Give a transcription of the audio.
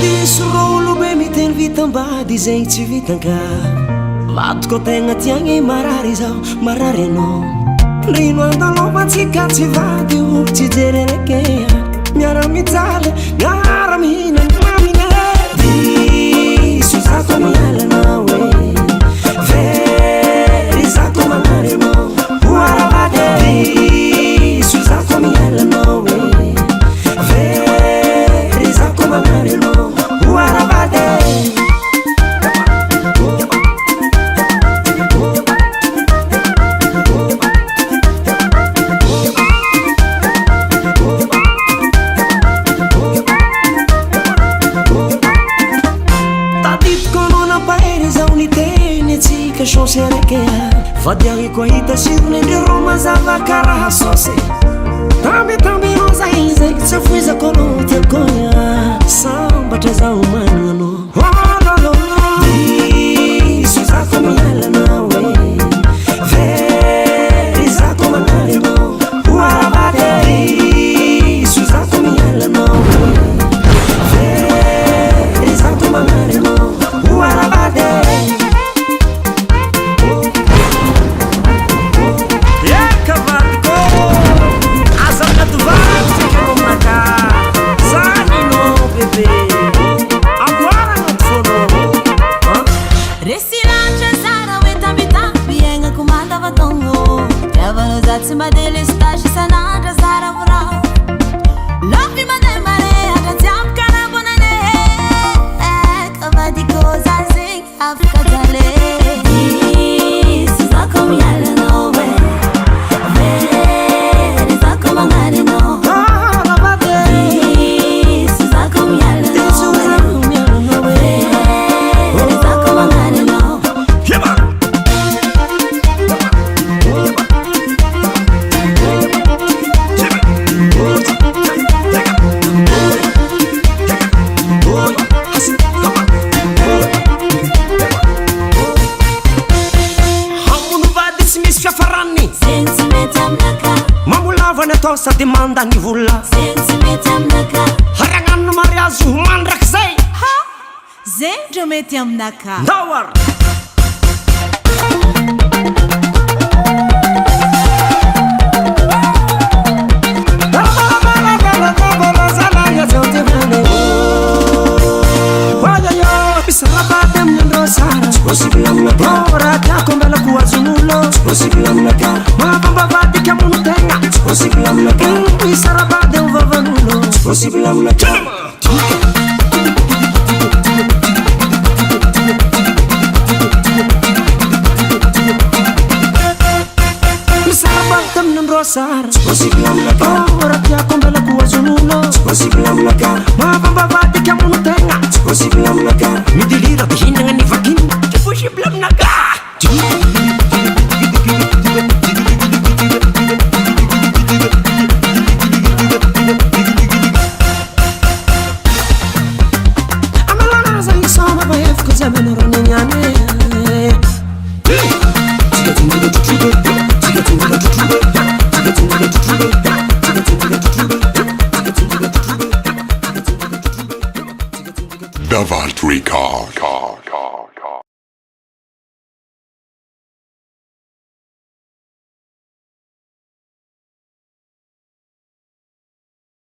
disorolobe miteny vitambady izay tsy vitanga matoko tegna tiagny marary zao marary anao rino andalovantsika tsy vady olo tsy jerereke miara mijaly miara mihina mamina diso zako mialanao e very zako manary anao oaravady diso zako mialanao e very zako manary anao oaravady chance areke vadiagny koa hita sirony ndreo mazava karaha sose tamby oza izay tsy afoizako anao tiakonya sambatra zaho magnano diso zako mialanao e very zako manary anao oaravady diso zako mialanao e very zako manary anao oaravady Tsy madele stage sanandra zara vrao Lofi mane mare hata tiamka na bonane Kavadiko zazing afka jale Diso zako mialano we Very zako mangare no Diso zako mialano we Very zako mangare no sady mandagny vola zegny mety aminaka haragnano mariazy mandraky zay ha zegny ndreo mety aminaka ndawar bisarabady amin'andreo sara tsy possible aminaka raha tiako ambela koazonulo tsy possible aminaka mahampambavadika amono tegna tsy possible aminaka bisarabady amivavanulo tsy possible aminaka bisarabady amin'andreo sara tsy possible aminaka raha tiako ambela koazonulo tsy possible aminaka mahampambavadika amono tegna tsy possible aminaka midilira hihinagna ny vakiny tsy possible aminaka amalanaza isoma bahefiko zamenaroneniane Davalt Record.